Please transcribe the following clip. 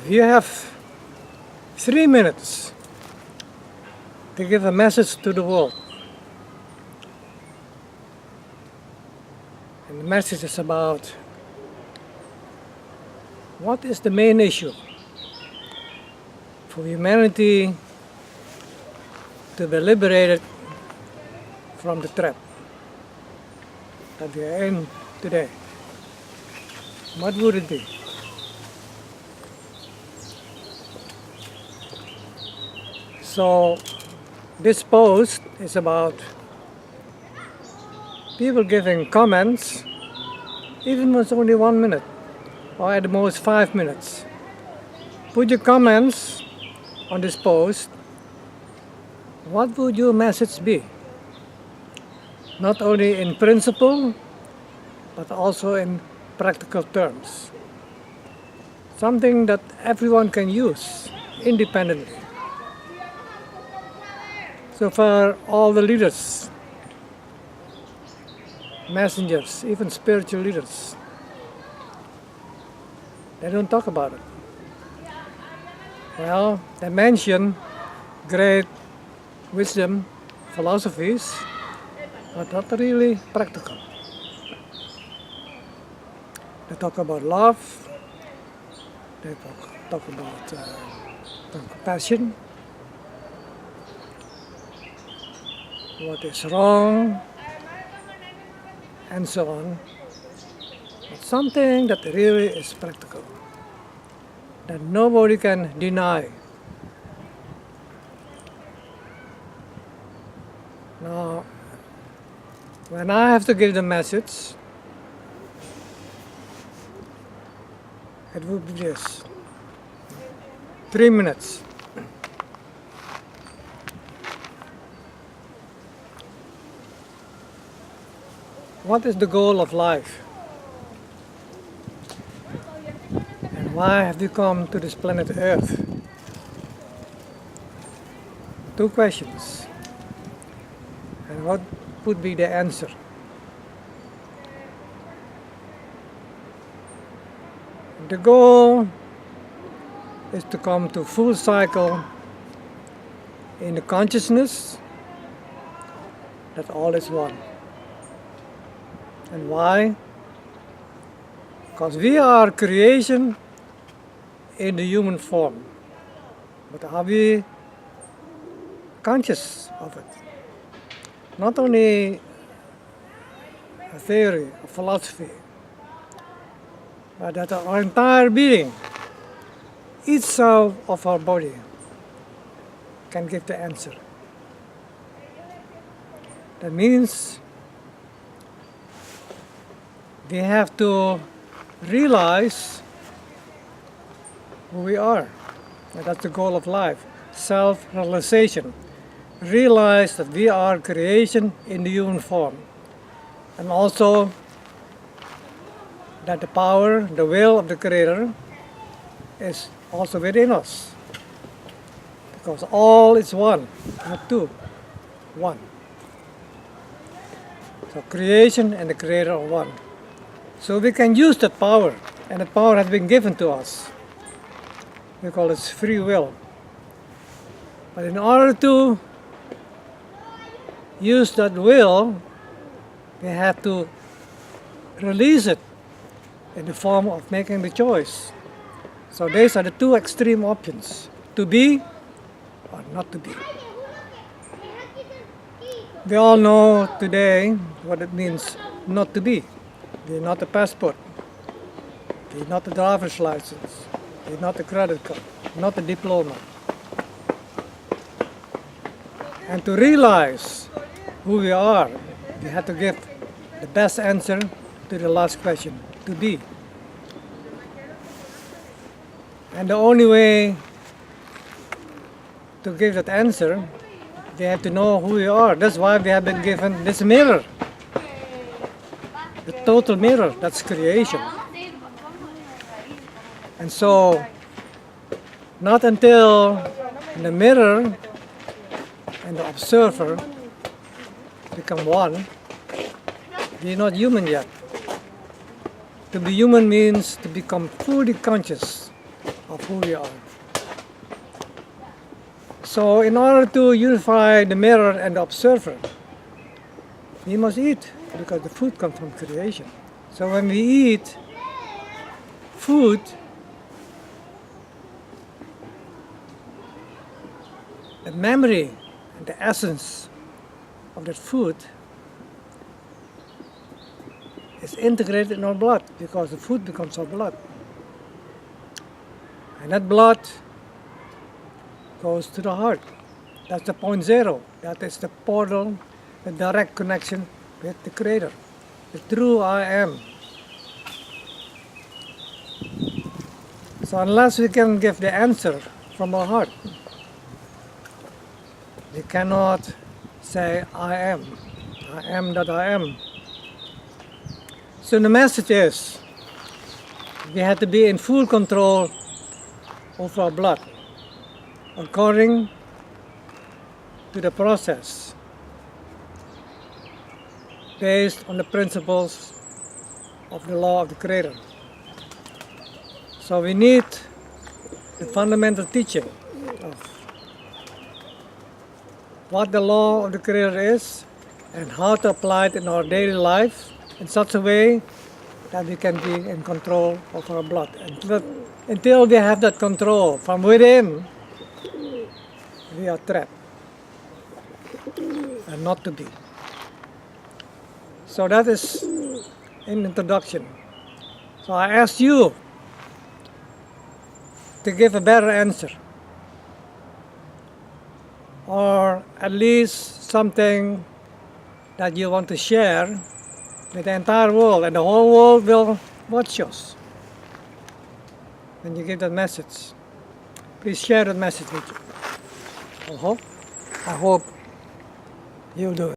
You have 3 minutes to give a message to the world. And the message is about what is the main issue for humanity to be liberated from the trap that we are in today. What would it be? So this post is about people giving comments, even when it's only 1 minute, or at the most 5 minutes. Put your comments on this post. What would your message be? Not only in principle, but also in practical terms. Something that everyone can use independently. So for all the leaders, messengers, even spiritual leaders, they don't talk about it. Well, they mention great wisdom, philosophies, but not really practical. They talk about love, they talk about compassion, what is wrong, and so on. But something that really is practical, that nobody can deny. Now, when I have to give the message, it would be this: 3 minutes. What is the goal of life? And why have we come to this planet Earth? 2 questions. And what would be the answer? The goal is to come to full cycle in the consciousness that all is one. And why? Because we are creation in the human form. But are we conscious of it? Not only a theory, a philosophy, but that our entire being, each cell of our body, can give the answer. That means we have to realize who we are. And that's the goal of life, self-realization. Realize that we are creation in the human form. And also that the power, the will of the Creator is also within us. Because all is one, not two, one. So creation and the Creator are one. So we can use that power, and that power has been given to us. We call it free will. But in order to use that will, we have to release it in the form of making the choice. So these are the 2 extreme options: to be or not to be. We all know today what it means not to be. They're not a passport, they're not a driver's license, they're not a credit card, not a diploma. And to realize who we are, we have to give the best answer to the last question: to be. And the only way to give that answer, we have to know who we are. That's why we have been given this mirror. The total mirror, that's creation. And so, not until the mirror and the observer become one, we're not human yet. To be human means to become fully conscious of who we are. So in order to unify the mirror and the observer, we must eat, because the food comes from creation. So when we eat food, the memory and the essence of that food is integrated in our blood, because the food becomes our blood. And that blood goes to the heart. That's the point zero. That is the portal, the direct connection with the Creator, the true I am. So unless we can give the answer from our heart, we cannot say I am that I am. So the message is, we have to be in full control of our blood, according to the process, based on the principles of the law of the Creator. So we need the fundamental teaching of what the law of the Creator is and how to apply it in our daily life in such a way that we can be in control of our blood. Until we have that control from within, we are trapped and not to be. So that is an introduction. So I ask you to give a better answer, or at least something that you want to share with the entire world, and the whole world will watch us when you give that message. Please share that message with you. I hope you'll do it.